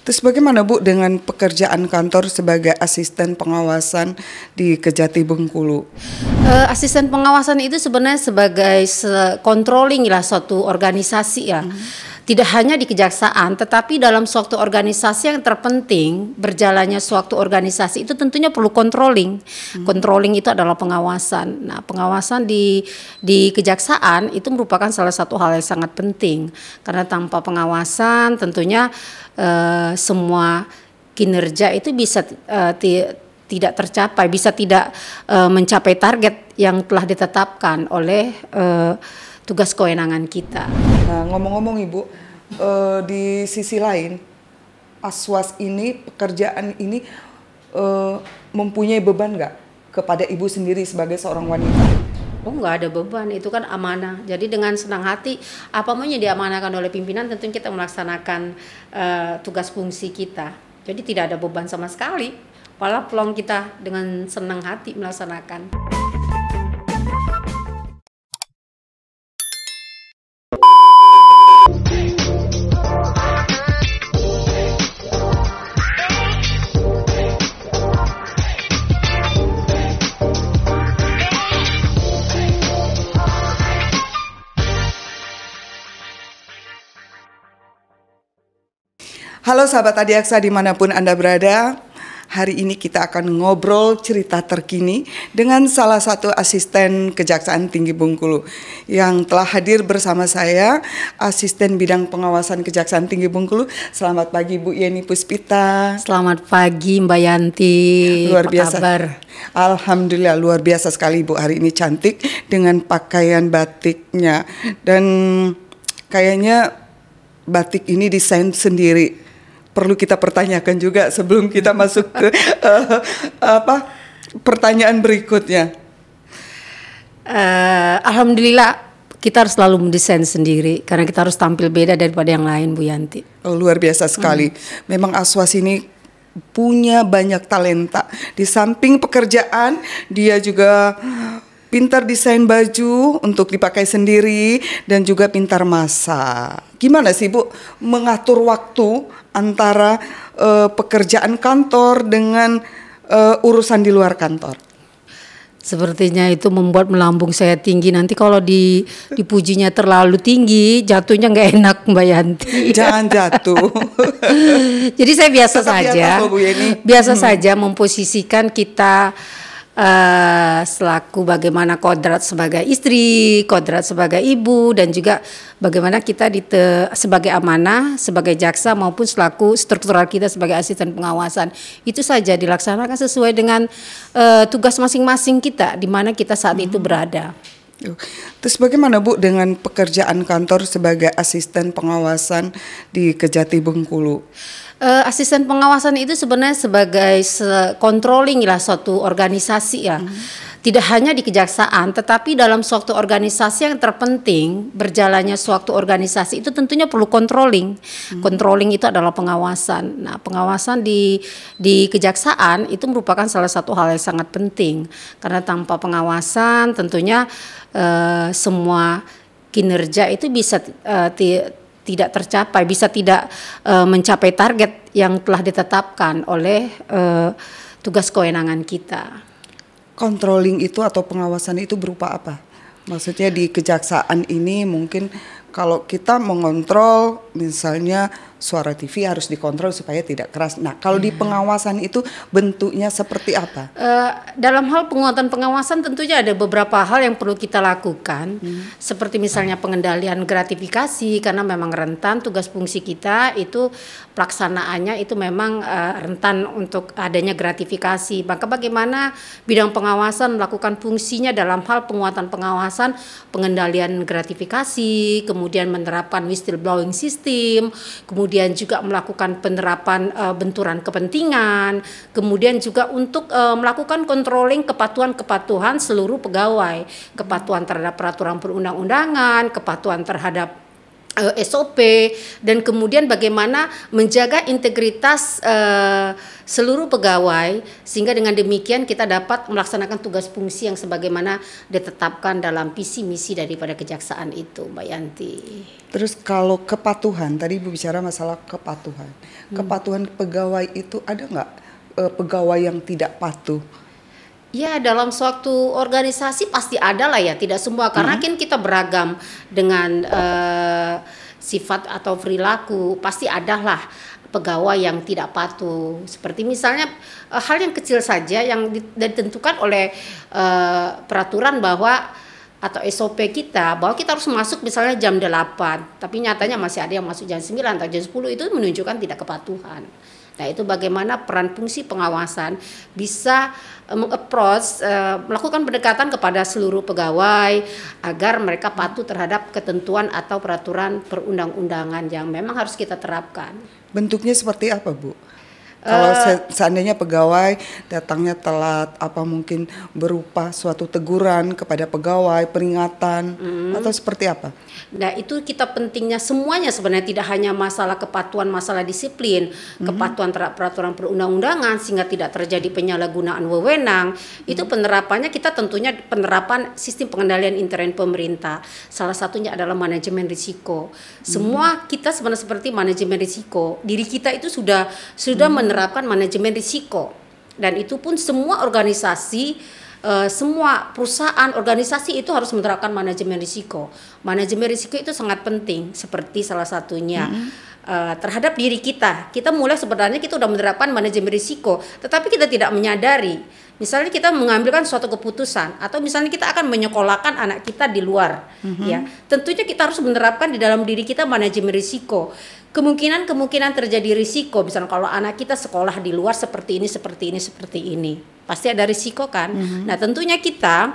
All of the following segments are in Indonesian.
Terus bagaimana Bu dengan pekerjaan kantor sebagai asisten pengawasan di Kejati Bengkulu? Asisten pengawasan itu sebenarnya sebagai controlling lah suatu organisasi ya. Tidak hanya di kejaksaan, tetapi dalam suatu organisasi yang terpenting, berjalannya suatu organisasi itu tentunya perlu controlling. Controlling itu adalah pengawasan. Nah, pengawasan di kejaksaan itu merupakan salah satu hal yang sangat penting. Karena tanpa pengawasan tentunya semua kinerja itu bisa tidak tercapai, bisa tidak mencapai target yang telah ditetapkan oleh tugas kewenangan kita. Nah, ngomong-ngomong Ibu, di sisi lain, Aswas ini, pekerjaan ini mempunyai beban nggak kepada Ibu sendiri sebagai seorang wanita? Oh, nggak ada beban, itu kan amanah. Jadi dengan senang hati, apa maunya diamanahkan oleh pimpinan, tentu kita melaksanakan tugas fungsi kita. Jadi tidak ada beban sama sekali, malah peluang kita dengan senang hati melaksanakan. Halo sahabat Adiaksa dimanapun Anda berada. Hari ini kita akan ngobrol cerita terkini dengan salah satu asisten Kejaksaan Tinggi Bengkulu. Yang telah hadir bersama saya, asisten bidang pengawasan Kejaksaan Tinggi Bengkulu. Selamat pagi Bu Yeni Puspita. Selamat pagi Mbak Yanti. Luar biasa. Kabar? Alhamdulillah luar biasa sekali Bu, hari ini cantik dengan pakaian batiknya. Dan kayaknya batik ini desain sendiri. Perlu kita pertanyakan juga sebelum kita masuk ke pertanyaan berikutnya. Alhamdulillah kita harus selalu mendesain sendiri karena kita harus tampil beda daripada yang lain Bu Yanti. Oh, luar biasa sekali. Memang Aswas ini punya banyak talenta. Di samping pekerjaan, dia juga pintar desain baju untuk dipakai sendiri dan juga pintar masak. Gimana sih Bu mengatur waktu antara pekerjaan kantor dengan urusan di luar kantor? Sepertinya itu membuat melambung saya tinggi. Nanti kalau dipujinya terlalu tinggi, jatuhnya nggak enak Mbak Yanti. Jangan jatuh. Jadi saya biasa saja memposisikan kita selaku bagaimana kodrat sebagai istri, kodrat sebagai ibu, dan juga bagaimana kita sebagai amanah, sebagai jaksa maupun selaku struktural kita sebagai asisten pengawasan. Itu saja dilaksanakan sesuai dengan tugas masing-masing kita di mana kita saat itu berada. Terus bagaimana Bu dengan pekerjaan kantor sebagai asisten pengawasan di Kejati Bengkulu? Asisten pengawasan itu sebenarnya sebagai controlling lah suatu organisasi ya. Tidak hanya di kejaksaan, tetapi dalam suatu organisasi yang terpenting, berjalannya suatu organisasi itu tentunya perlu controlling. Controlling itu adalah pengawasan. Nah, pengawasan di kejaksaan itu merupakan salah satu hal yang sangat penting. Karena tanpa pengawasan tentunya semua kinerja itu bisa tidak tercapai, bisa tidak mencapai target yang telah ditetapkan oleh tugas kewenangan kita. Controlling itu atau pengawasan itu berupa apa? Maksudnya di kejaksaan ini mungkin kalau kita mengontrol misalnya suara TV harus dikontrol supaya tidak keras. Nah, kalau di pengawasan itu bentuknya seperti apa? Dalam hal penguatan pengawasan tentunya ada beberapa hal yang perlu kita lakukan. Seperti misalnya pengendalian gratifikasi, karena memang rentan tugas fungsi kita itu pelaksanaannya itu memang rentan untuk adanya gratifikasi. Maka bagaimana bidang pengawasan melakukan fungsinya dalam hal penguatan pengawasan, pengendalian gratifikasi, kemudian menerapkan whistleblowing system, kemudian juga melakukan penerapan benturan kepentingan, kemudian juga untuk melakukan controlling kepatuhan seluruh pegawai, kepatuhan terhadap peraturan perundang-undangan, kepatuhan terhadap SOP, dan kemudian bagaimana menjaga integritas seluruh pegawai, sehingga dengan demikian kita dapat melaksanakan tugas fungsi yang sebagaimana ditetapkan dalam visi misi daripada kejaksaan itu, Mbak Yanti. Terus kalau kepatuhan, tadi Ibu bicara masalah kepatuhan. Kepatuhan pegawai itu ada nggak pegawai yang tidak patuh? Ya, dalam suatu organisasi pasti ada lah ya, tidak semua, karena kan kita beragam dengan sifat atau perilaku, pasti ada lah pegawai yang tidak patuh. Seperti misalnya hal yang kecil saja yang ditentukan oleh peraturan bahwa atau SOP kita, bahwa kita harus masuk misalnya jam 8, tapi nyatanya masih ada yang masuk jam 9 atau jam 10, itu menunjukkan tidak kepatuhan. Nah, itu bagaimana peran fungsi pengawasan bisa mengapproach, melakukan pendekatan kepada seluruh pegawai agar mereka patuh terhadap ketentuan atau peraturan perundang-undangan yang memang harus kita terapkan. Bentuknya seperti apa, Bu? Kalau seandainya pegawai datangnya telat, apa mungkin berupa suatu teguran kepada pegawai, peringatan, atau seperti apa? Nah, itu kita pentingnya semuanya sebenarnya, tidak hanya masalah kepatuhan, masalah disiplin, kepatuhan terhadap peraturan perundang-undangan sehingga tidak terjadi penyalahgunaan wewenang. Itu penerapannya kita tentunya penerapan sistem pengendalian intern pemerintah. Salah satunya adalah manajemen risiko. Semua kita sebenarnya seperti manajemen risiko. Diri kita itu sudah menerapkan manajemen risiko, dan itu pun semua organisasi, semua perusahaan organisasi itu harus menerapkan manajemen risiko. Manajemen risiko itu sangat penting, seperti salah satunya terhadap diri kita. Kita mulai sebenarnya kita sudah menerapkan manajemen risiko, tetapi kita tidak menyadari. Misalnya kita mengambilkan suatu keputusan, atau misalnya kita akan menyekolahkan anak kita di luar, ya, tentunya kita harus menerapkan di dalam diri kita manajemen risiko. Kemungkinan terjadi risiko, misalnya kalau anak kita sekolah di luar seperti ini, pasti ada risiko kan. Nah, tentunya kita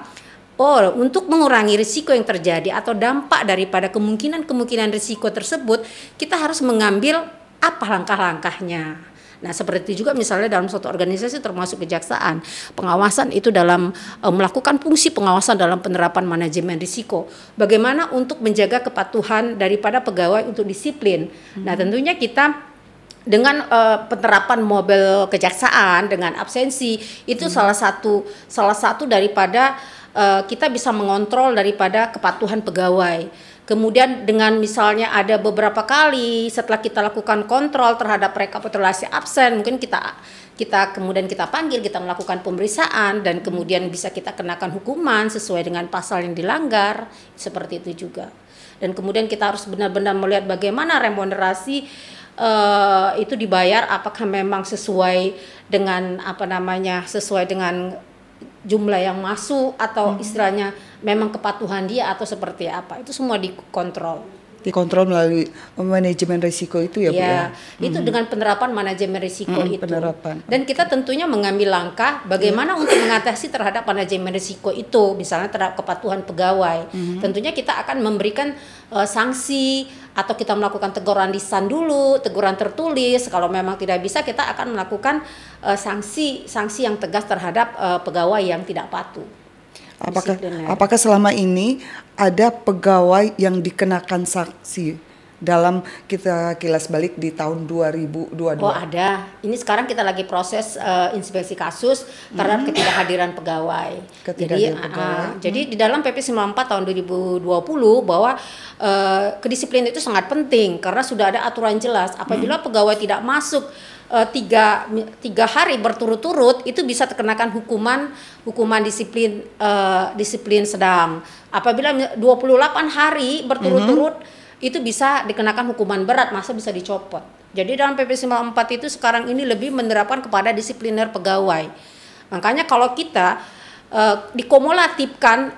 untuk mengurangi risiko yang terjadi atau dampak daripada kemungkinan risiko tersebut, kita harus mengambil apa langkah-langkahnya. Nah, seperti itu juga misalnya dalam suatu organisasi termasuk kejaksaan, pengawasan itu dalam melakukan fungsi pengawasan dalam penerapan manajemen risiko. Bagaimana untuk menjaga kepatuhan daripada pegawai untuk disiplin. Nah, tentunya kita dengan penerapan mobil kejaksaan dengan absensi itu salah satu daripada kita bisa mengontrol daripada kepatuhan pegawai. Kemudian dengan misalnya ada beberapa kali setelah kita lakukan kontrol terhadap rekapitulasi absen, mungkin kita kemudian kita panggil, kita melakukan pemeriksaan, dan kemudian bisa kita kenakan hukuman sesuai dengan pasal yang dilanggar, seperti itu juga. Dan kemudian kita harus benar-benar melihat bagaimana remunerasi itu dibayar, apakah memang sesuai dengan sesuai dengan jumlah yang masuk, atau istilahnya memang kepatuhan dia atau seperti apa. Itu semua dikontrol melalui manajemen risiko itu ya, Bu ya. Itu dengan penerapan manajemen risiko itu. Penerapan. Dan kita tentunya mengambil langkah bagaimana untuk mengatasi terhadap manajemen risiko itu, misalnya terhadap kepatuhan pegawai. Tentunya kita akan memberikan sanksi, atau kita melakukan teguran lisan dulu, teguran tertulis. Kalau memang tidak bisa, kita akan melakukan sanksi yang tegas terhadap pegawai yang tidak patuh. Apakah selama ini ada pegawai yang dikenakan sanksi dalam kita kilas balik di tahun 2022? Oh, ada. Ini sekarang kita lagi proses inspeksi kasus terhadap ketidakhadiran pegawai. Jadi di dalam PP 94 tahun 2020 bahwa kedisiplinan itu sangat penting, karena sudah ada aturan jelas apabila pegawai tidak masuk tiga hari berturut-turut, itu bisa terkenakan hukuman disiplin sedang. Apabila 28 hari berturut-turut, itu bisa dikenakan hukuman berat, masa bisa dicopot. Jadi dalam PP 94 itu sekarang ini lebih menerapkan kepada disipliner pegawai. Makanya kalau kita dikumulatifkan,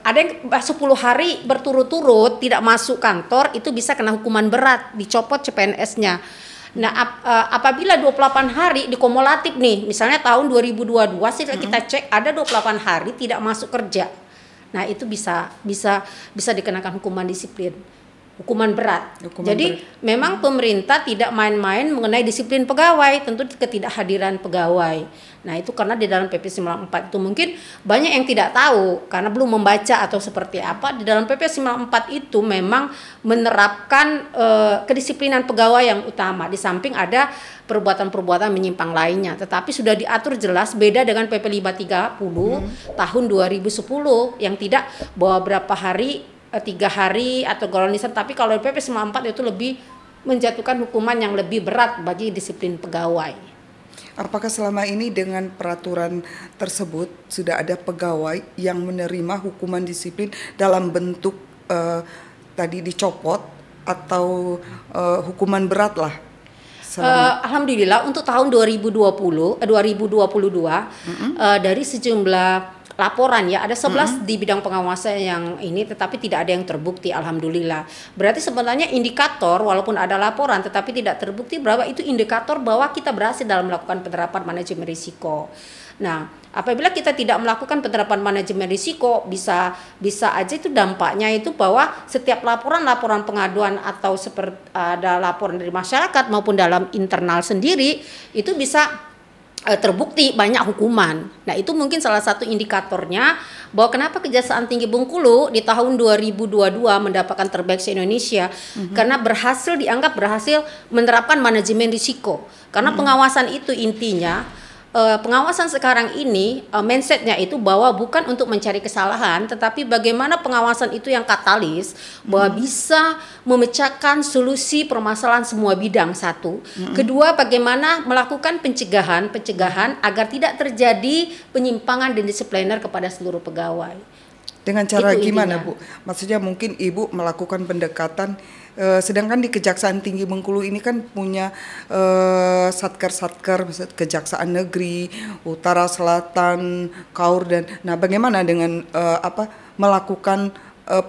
ada yang 10 hari berturut-turut tidak masuk kantor, itu bisa kena hukuman berat, dicopot CPNS-nya. Nah, apabila 28 hari dikumulatif nih, misalnya tahun 2022 kita cek ada 28 hari tidak masuk kerja. Nah, itu bisa dikenakan hukuman disiplin. hukuman berat. Hukuman Jadi memang pemerintah tidak main-main mengenai disiplin pegawai, tentu ketidakhadiran pegawai. Nah itu karena di dalam PP 94 itu mungkin banyak yang tidak tahu karena belum membaca atau seperti apa. Di dalam PP 94 itu memang menerapkan kedisiplinan pegawai yang utama. Di samping ada perbuatan-perbuatan menyimpang lainnya. Tetapi sudah diatur jelas beda dengan PP 530 tahun 2010 yang tidak bahwa berapa hari 3 hari atau golonisan, tapi kalau PP 94 itu lebih menjatuhkan hukuman yang lebih berat bagi disiplin pegawai. Apakah selama ini dengan peraturan tersebut sudah ada pegawai yang menerima hukuman disiplin dalam bentuk tadi dicopot atau hukuman berat lah? Alhamdulillah untuk tahun 2022 dari sejumlah laporan ya ada 11 di bidang pengawasan yang ini, tetapi tidak ada yang terbukti, alhamdulillah. Berarti sebenarnya indikator walaupun ada laporan tetapi tidak terbukti, berapa itu indikator bahwa kita berhasil dalam melakukan penerapan manajemen risiko. Nah, apabila kita tidak melakukan penerapan manajemen risiko, bisa aja itu dampaknya itu bahwa setiap laporan pengaduan atau seperti ada laporan dari masyarakat maupun dalam internal sendiri itu bisa terbukti banyak hukuman. Nah itu mungkin salah satu indikatornya bahwa kenapa Kejaksaan Tinggi Bengkulu di tahun 2022 mendapatkan terbaik se-Indonesia karena dianggap berhasil menerapkan manajemen risiko. Karena pengawasan itu intinya pengawasan sekarang ini mindsetnya itu bahwa bukan untuk mencari kesalahan, tetapi bagaimana pengawasan itu yang katalis bahwa bisa memecahkan solusi permasalahan semua bidang satu. Kedua, bagaimana melakukan pencegahan agar tidak terjadi penyimpangan dan disipliner kepada seluruh pegawai. Dengan cara Itu gimana intinya. Bu? Maksudnya mungkin Ibu melakukan pendekatan, sedangkan di Kejaksaan Tinggi Bengkulu ini kan punya satker-satker, Kejaksaan Negeri, Utara, Selatan, KAUR, dan nah bagaimana dengan melakukan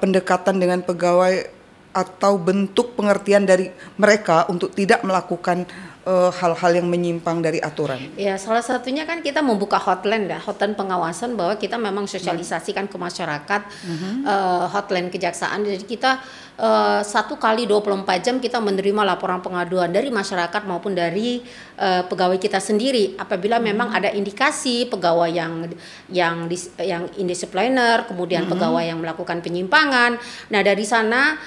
pendekatan dengan pegawai atau bentuk pengertian dari mereka untuk tidak melakukan hal-hal yang menyimpang dari aturan. Ya, salah satunya kan kita membuka hotline pengawasan bahwa kita memang sosialisasikan ke masyarakat hotline kejaksaan. Jadi kita 1 kali 24 jam kita menerima laporan pengaduan dari masyarakat maupun dari pegawai kita sendiri. Apabila memang ada indikasi pegawai yang indisipliner, kemudian pegawai yang melakukan penyimpangan. Nah, dari sana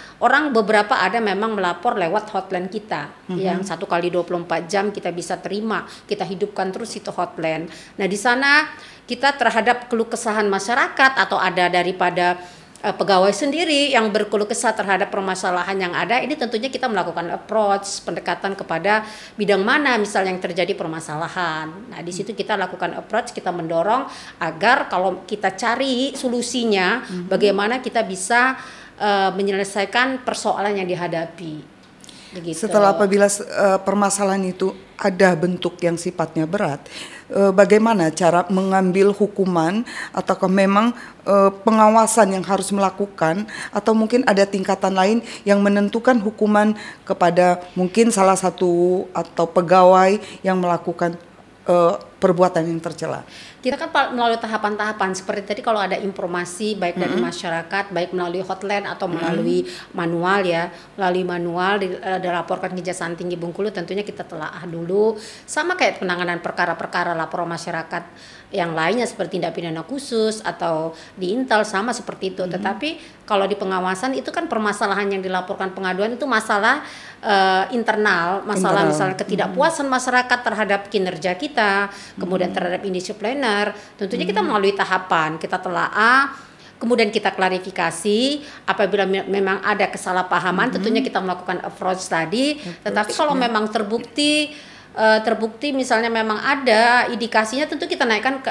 beberapa ada memang melapor lewat hotline kita yang 1 kali 24 jam kita bisa terima, kita hidupkan terus itu hotline. Nah di sana kita terhadap keluh kesahan masyarakat atau ada daripada pegawai sendiri yang berkeluh kesah terhadap permasalahan yang ada, ini tentunya kita melakukan approach pendekatan kepada bidang mana misalnya yang terjadi permasalahan. Nah di situ kita lakukan approach, kita mendorong agar kalau kita cari solusinya bagaimana kita bisa menyelesaikan persoalan yang dihadapi. Begitu. Setelah apabila permasalahan itu ada bentuk yang sifatnya berat, bagaimana cara mengambil hukuman, ataukah memang pengawasan yang harus melakukan, atau mungkin ada tingkatan lain yang menentukan hukuman kepada mungkin salah satu atau pegawai yang melakukan perbuatan yang tercela? Kita kan melalui tahapan-tahapan seperti tadi, kalau ada informasi baik dari masyarakat, baik melalui hotline atau melalui manual ya, melalui manual dilaporkan ke Kejaksaan Tinggi Bengkulu, tentunya kita telaah dulu, sama kayak penanganan perkara-perkara laporan masyarakat yang lainnya seperti tindak pidana khusus atau di Intel sama seperti itu. Tetapi kalau di pengawasan itu kan permasalahan yang dilaporkan pengaduan itu masalah internal, misalnya ketidakpuasan masyarakat terhadap kinerja kita, kemudian terhadap indisipliner. Tentunya kita melalui tahapan, kita telaah, kemudian kita klarifikasi. Apabila memang ada kesalahpahaman, tentunya kita melakukan approach tadi. Tetapi kalau memang terbukti misalnya memang ada indikasinya, tentu kita naikkan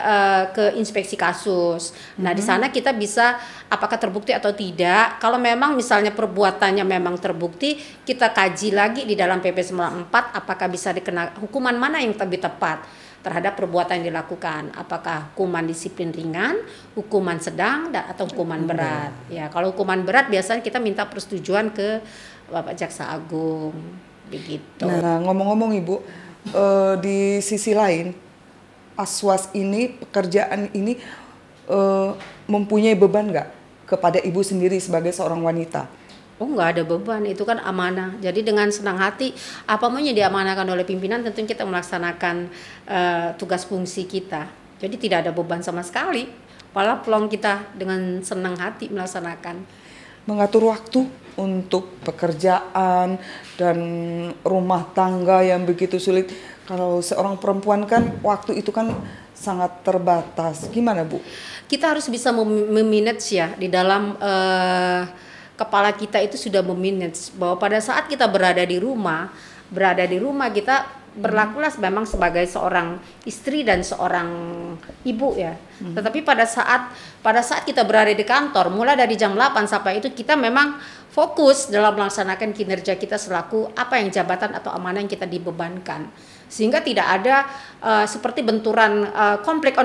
ke inspeksi kasus. Nah di sana kita bisa apakah terbukti atau tidak. Kalau memang misalnya perbuatannya memang terbukti, kita kaji lagi di dalam PP 94 apakah bisa dikena hukuman mana yang lebih tepat terhadap perbuatan yang dilakukan, apakah hukuman disiplin ringan, hukuman sedang, atau hukuman berat. Ya, kalau hukuman berat biasanya kita minta persetujuan ke Bapak Jaksa Agung, begitu. Nah, ngomong-ngomong Ibu, di sisi lain, Aswas ini, pekerjaan ini mempunyai beban nggak kepada Ibu sendiri sebagai seorang wanita? Oh, nggak ada beban, itu kan amanah. Jadi dengan senang hati, apa yang diamanahkan oleh pimpinan, tentu kita melaksanakan tugas fungsi kita. Jadi tidak ada beban sama sekali. Malah peluang kita dengan senang hati melaksanakan. Mengatur waktu untuk pekerjaan dan rumah tangga yang begitu sulit. Kalau seorang perempuan kan waktu itu kan sangat terbatas. Gimana, Bu? Kita harus bisa memanage ya di dalam kepala kita itu sudah memanage bahwa pada saat kita berada di rumah kita berlakulah memang sebagai seorang istri dan seorang ibu ya. Tetapi pada saat kita berada di kantor, mulai dari jam 8 sampai itu kita memang fokus dalam melaksanakan kinerja kita selaku apa yang jabatan atau amanah yang kita dibebankan. Sehingga tidak ada seperti benturan konflik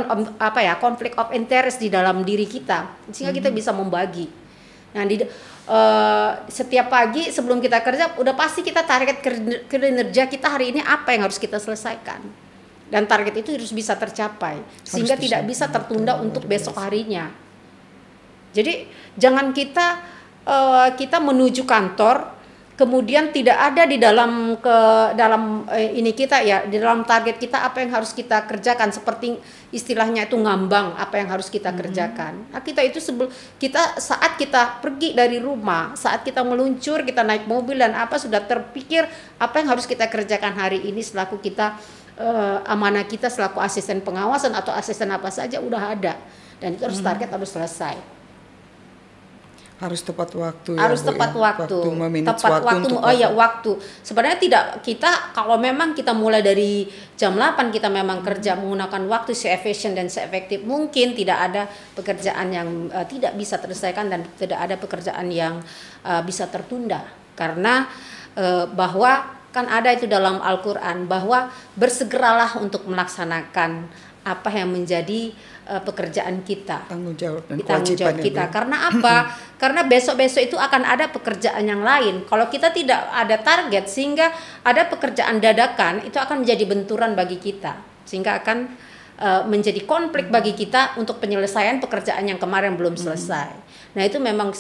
of interest di dalam diri kita. Sehingga kita bisa membagi. Nah, setiap pagi sebelum kita kerja udah pasti kita target kinerja kita hari ini apa yang harus kita selesaikan, dan target itu harus bisa tercapai sehingga tidak bisa tertunda untuk besok harinya. Jadi jangan kita menuju kantor kemudian tidak ada di dalam ini kita ya, di dalam target kita apa yang harus kita kerjakan, seperti istilahnya itu ngambang apa yang harus kita kerjakan. Nah, kita itu saat kita pergi dari rumah, saat kita meluncur, kita naik mobil dan apa sudah terpikir apa yang harus kita kerjakan hari ini selaku kita amanah kita selaku asisten pengawasan atau asisten apa saja udah ada, dan itu harus target harus selesai. Harus tepat waktu ya, harus tepat waktu. Waktu. Sebenarnya kita kalau memang kita mulai dari jam 8 kita memang kerja menggunakan waktu se-efisien dan se-efektif mungkin, tidak ada pekerjaan yang tidak bisa terselesaikan dan tidak ada pekerjaan yang bisa tertunda. Karena bahwa kan ada itu dalam Al-Qur'an bahwa bersegeralah untuk melaksanakan apa yang menjadi pekerjaan kita, tanggung jawab kita. Karena apa? Karena besok-besok itu akan ada pekerjaan yang lain. Kalau kita tidak ada target sehingga ada pekerjaan dadakan, itu akan menjadi benturan bagi kita, sehingga akan menjadi konflik bagi kita untuk penyelesaian pekerjaan yang kemarin belum selesai. Nah, itu memang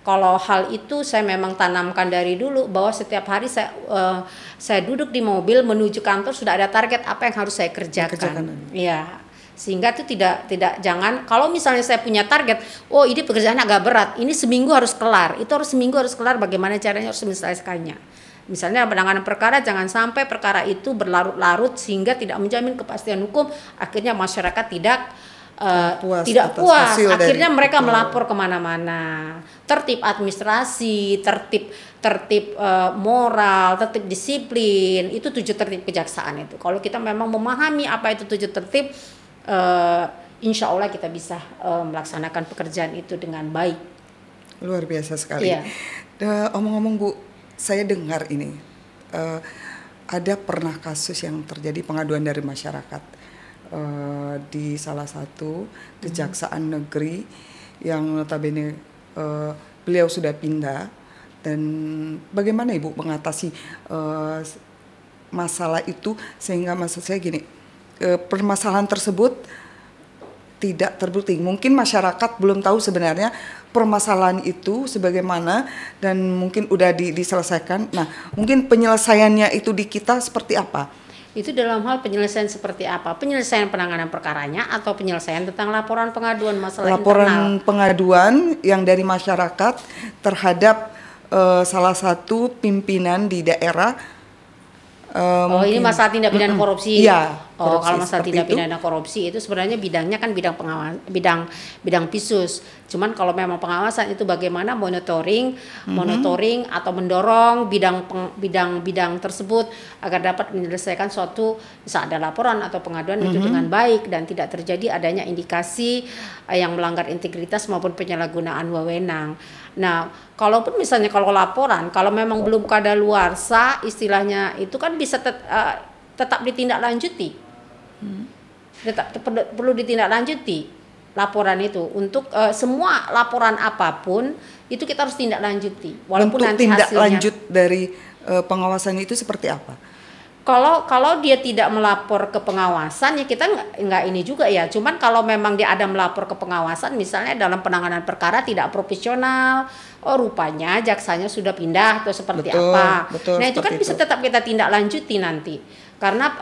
kalau hal itu saya memang tanamkan dari dulu bahwa setiap hari saya duduk di mobil menuju kantor sudah ada target apa yang harus saya kerjakan. Iya. Sehingga itu tidak jangan kalau misalnya saya punya target, oh ini pekerjaan agak berat, ini seminggu harus kelar, itu harus seminggu harus kelar, bagaimana caranya harus menyelesaikannya. Misalnya penanganan perkara, jangan sampai perkara itu berlarut-larut sehingga tidak menjamin kepastian hukum, akhirnya masyarakat tidak puas, akhirnya mereka melapor kemana-mana. Tertib administrasi, tertib moral, tertib disiplin, itu 7 tertib kejaksaan itu. Kalau kita memang memahami apa itu 7 tertib, insya Allah kita bisa melaksanakan pekerjaan itu dengan baik. Luar biasa sekali. Iya. Omong-omong Bu, saya dengar ini ada pernah kasus yang terjadi pengaduan dari masyarakat di salah satu kejaksaan negeri yang notabene beliau sudah pindah, dan bagaimana Ibu mengatasi masalah itu sehingga maksud saya gini, permasalahan tersebut tidak terbukti. Mungkin masyarakat belum tahu sebenarnya permasalahan itu sebagaimana dan mungkin udah diselesaikan. Nah, mungkin penyelesaiannya itu di kita seperti apa? Itu dalam hal penyelesaian seperti apa? Penyelesaian penanganan perkaranya atau penyelesaian tentang laporan pengaduan masalah laporan internal? Pengaduan yang dari masyarakat terhadap salah satu pimpinan di daerah. Ini masalah tindak pidana korupsi. Iya. Kalau masalah tindak pidana korupsi itu sebenarnya bidangnya kan bidang pengawas, bidang PISUS. Cuman kalau memang pengawasan itu bagaimana monitoring atau mendorong bidang tersebut agar dapat menyelesaikan suatu, bisa ada laporan atau pengaduan itu dengan baik dan tidak terjadi adanya indikasi yang melanggar integritas maupun penyalahgunaan wewenang. Nah, kalaupun misalnya kalau laporan, kalau memang belum kadaluarsa istilahnya itu kan bisa tetap ditindaklanjuti. Perlu ditindaklanjuti laporan itu untuk semua laporan apapun itu kita harus tindaklanjuti. Walaupun bentuk nanti tindak hasilnya lanjut dari pengawasan itu seperti apa? Kalau dia tidak melapor ke pengawasan ya kita nggak ini juga ya. Cuman kalau memang dia ada melapor ke pengawasan, misalnya dalam penanganan perkara tidak profesional, oh rupanya jaksanya sudah pindah atau seperti Betul, apa. betul, Nah itu kan seperti bisa itu. tetap kita tindak lanjuti nanti. Karena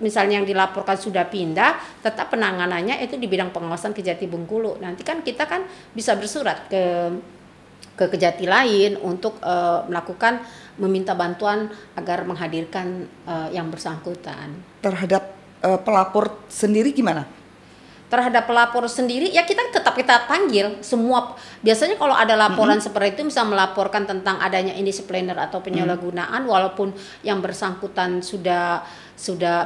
misalnya yang dilaporkan sudah pindah, tetap penanganannya itu di bidang pengawasan Kejati Bengkulu. Nanti kan kita kan bisa bersurat ke Kejati lain untuk melakukan meminta bantuan agar menghadirkan yang bersangkutan. Terhadap pelapor sendiri gimana? Terhadap pelapor sendiri ya kita panggil semua. Biasanya kalau ada laporan seperti itu, misal melaporkan tentang adanya indisipliner atau penyalahgunaan, walaupun yang bersangkutan sudah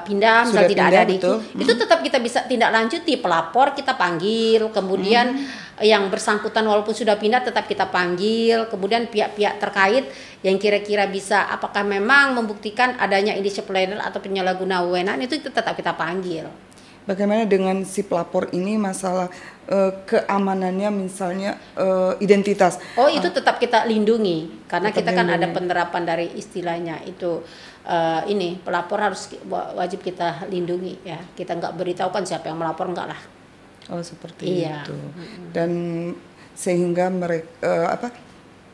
pindah, misal Sudah tidak pindah, ada di itu tetap kita bisa tindak lanjuti. Pelapor kita panggil, kemudian yang bersangkutan walaupun sudah pindah tetap kita panggil, kemudian pihak-pihak terkait yang kira-kira bisa apakah memang membuktikan adanya indisipliner atau penyalahgunaan wewenang itu tetap kita panggil. Bagaimana dengan si pelapor ini masalah keamanannya, misalnya identitas? Oh itu tetap kita lindungi karena Tetap kita kan ada lindungi. penerapan dari istilahnya itu ini pelapor harus wajib kita lindungi ya. Kita nggak beritahukan siapa yang melapor, enggak lah. Oh seperti Iya. itu. Dan sehingga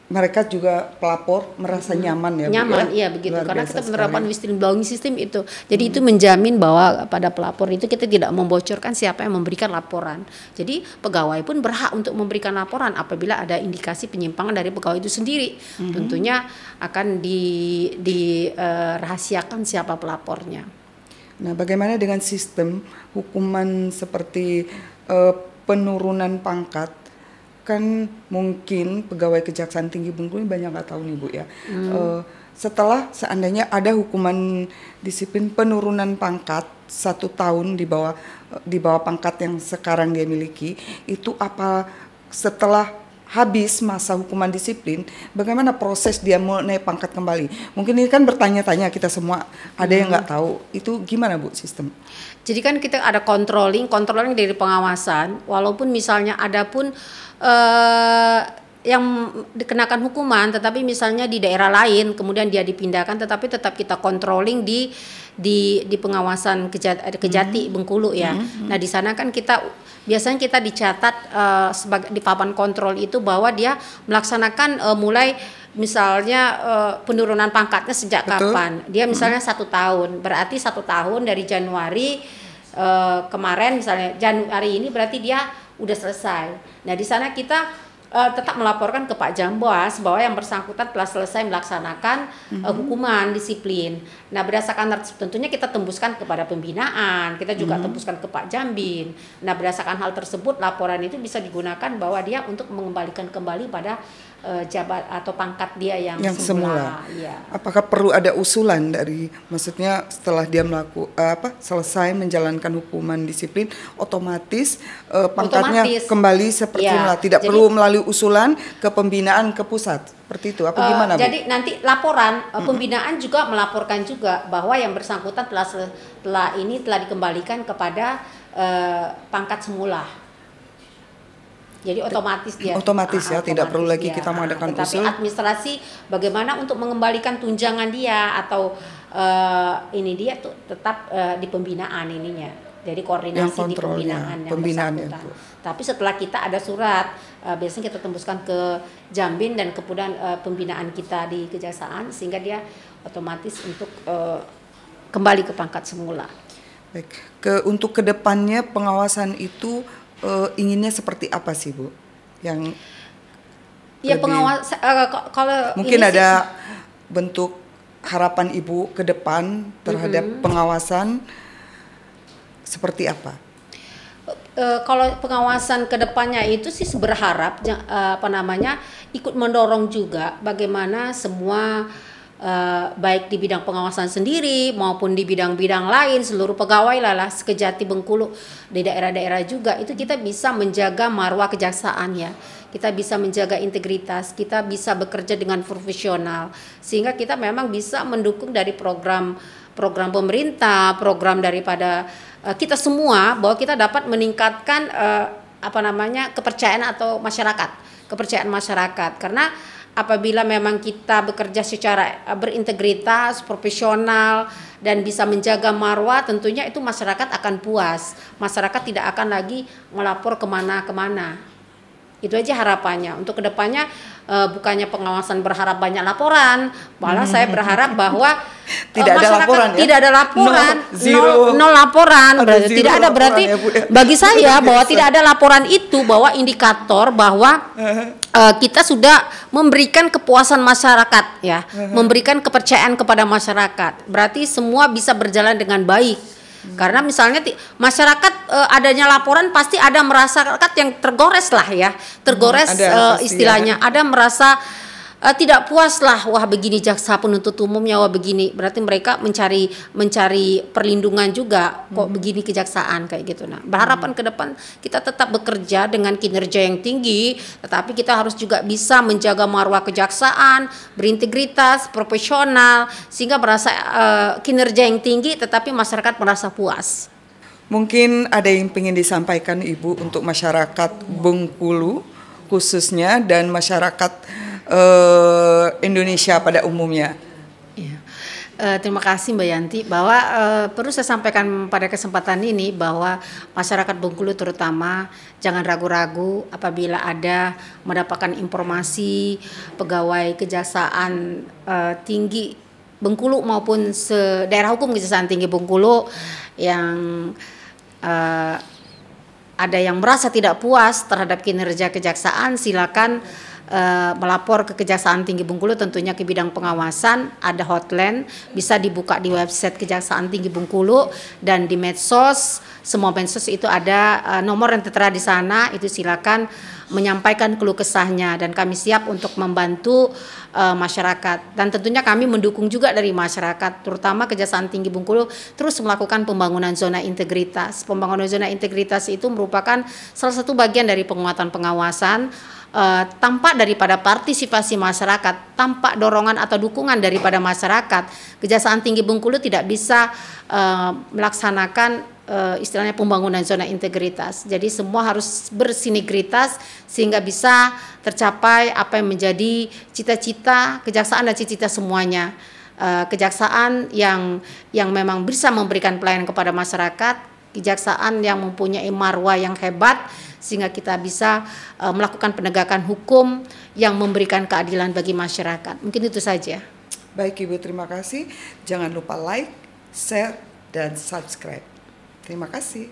mereka juga pelapor merasa nyaman ya, Bu, Nyaman, ya? iya begitu. Luar Karena biasa kita penerapan sekali. whistleblowing system itu. Jadi itu menjamin bahwa pada pelapor itu kita tidak membocorkan siapa yang memberikan laporan. Jadi pegawai pun berhak untuk memberikan laporan apabila ada indikasi penyimpangan dari pegawai itu sendiri. Tentunya akan dirahasiakan siapa pelapornya. Nah, bagaimana dengan sistem hukuman seperti penurunan pangkat? Kan mungkin pegawai Kejaksaan Tinggi Bengkulu ini banyak nggak tahu nih, Bu, ya. Setelah seandainya ada hukuman disiplin penurunan pangkat 1 tahun di bawah pangkat yang sekarang dia miliki, itu apa setelah habis masa hukuman disiplin, bagaimana proses dia mau naik pangkat kembali? Mungkin ini kan bertanya-tanya kita semua, ada yang nggak tahu. Itu gimana, Bu, sistem? Jadi kan kita ada controlling dari pengawasan, walaupun misalnya ada pun yang dikenakan hukuman, tetapi misalnya di daerah lain, kemudian dia dipindahkan, tetapi tetap kita controlling di pengawasan Kejati Bengkulu ya. Nah di sana kan biasanya kita dicatat sebagai di papan kontrol itu bahwa dia melaksanakan mulai misalnya penurunan pangkatnya sejak Betul. kapan. Dia misalnya 1 tahun, berarti 1 tahun dari Januari kemarin misalnya Januari ini berarti dia udah selesai. Nah di sana kita tetap melaporkan ke Pak Jamboas bahwa yang bersangkutan telah selesai melaksanakan hukuman disiplin. Nah berdasarkan tentunya kita tembuskan kepada pembinaan, kita juga tembuskan ke Pak Jambin. Nah berdasarkan hal tersebut laporan itu bisa digunakan bahwa dia untuk mengembalikan kembali pada jabat atau pangkat dia yang semula. Ya. Apakah perlu ada usulan dari, maksudnya setelah dia selesai menjalankan hukuman disiplin, otomatis pangkatnya kembali seperti semula, tidak perlu melalui usulan ke pembinaan ke pusat, seperti itu? Apa gimana, Bu? Jadi nanti laporan pembinaan juga melaporkan juga bahwa yang bersangkutan telah dikembalikan kepada pangkat semula. Jadi otomatis dia. Otomatis ya, tidak perlu lagi dia. kita mengadakan Tetapi usul. administrasi bagaimana untuk mengembalikan tunjangan dia atau ini dia tuh tetap di pembinaan ininya. Jadi koordinasi di pembinaan yang bersangkutan. Tapi setelah kita ada surat, biasanya kita tembuskan ke Jambin dan kemudian pembinaan kita di Kejaksaan sehingga dia otomatis untuk kembali ke pangkat semula. Baik. Untuk kedepannya pengawasan itu inginnya seperti apa sih, Bu? Yang ya pengawas kalau mungkin ada bentuk harapan Ibu ke depan terhadap pengawasan seperti apa? Kalau pengawasan ke depannya itu sih berharap ikut mendorong juga bagaimana semua baik di bidang pengawasan sendiri maupun di bidang-bidang lain, seluruh pegawai Kejati Bengkulu di daerah-daerah juga itu kita bisa menjaga marwah kejaksaan ya. Kita bisa menjaga integritas, kita bisa bekerja dengan profesional sehingga kita memang bisa mendukung dari program pemerintah, program daripada kita semua bahwa kita dapat meningkatkan kepercayaan atau kepercayaan masyarakat karena apabila memang kita bekerja secara berintegritas, profesional, dan bisa menjaga marwah, tentunya itu masyarakat akan puas. Masyarakat tidak akan lagi melapor kemana-kemana. Itu aja harapannya. Untuk kedepannya bukannya pengawasan berharap banyak laporan, malah saya berharap bahwa tidak ada laporan, ya? Tidak ada laporan, nol laporan, berarti tidak ada, berarti ya, Bu, ya? Bagi saya bahwa tidak ada laporan itu bahwa indikator bahwa kita sudah memberikan kepuasan masyarakat, ya, memberikan kepercayaan kepada masyarakat. Berarti semua bisa berjalan dengan baik. Karena misalnya masyarakat adanya laporan pasti ada masyarakat yang tergores lah, ya, tergores istilahnya, ada merasa tidak puas lah, wah begini jaksa penuntut umumnya, wah begini, berarti mereka mencari perlindungan juga, kok begini kejaksaan kayak gitu. Nah, berharapan ke depan kita tetap bekerja dengan kinerja yang tinggi, tetapi kita harus juga bisa menjaga marwah kejaksaan, berintegritas, profesional, sehingga merasa kinerja yang tinggi, tetapi masyarakat merasa puas. Mungkin ada yang ingin disampaikan Ibu untuk masyarakat Bengkulu khususnya dan masyarakat Indonesia pada umumnya. Ya. Terima kasih Mbak Yanti, bahwa perlu saya sampaikan pada kesempatan ini bahwa masyarakat Bengkulu terutama jangan ragu-ragu apabila ada mendapatkan informasi pegawai kejaksaan tinggi Bengkulu maupun daerah hukum Kejaksaan Tinggi Bengkulu yang ada yang merasa tidak puas terhadap kinerja kejaksaan, silakan melapor ke Kejaksaan Tinggi Bengkulu, tentunya ke bidang pengawasan. Ada hotline, bisa dibuka di website Kejaksaan Tinggi Bengkulu dan di medsos. Semua medsos itu ada nomor yang tertera di sana, itu silakan menyampaikan keluh kesahnya dan kami siap untuk membantu masyarakat. Dan tentunya kami mendukung juga dari masyarakat, terutama Kejaksaan Tinggi Bengkulu terus melakukan pembangunan zona integritas. Pembangunan zona integritas itu merupakan salah satu bagian dari penguatan pengawasan. Tampak daripada partisipasi masyarakat, tampak dorongan atau dukungan daripada masyarakat, Kejaksaan Tinggi Bengkulu tidak bisa melaksanakan istilahnya pembangunan zona integritas. Jadi semua harus bersinergitas sehingga bisa tercapai apa yang menjadi cita-cita kejaksaan dan cita-cita semuanya. Kejaksaan yang memang bisa memberikan pelayanan kepada masyarakat, kejaksaan yang mempunyai marwah yang hebat, sehingga kita bisa melakukan penegakan hukum yang memberikan keadilan bagi masyarakat. Mungkin itu saja. Baik Ibu, terima kasih. Jangan lupa like, share, dan subscribe. Terima kasih.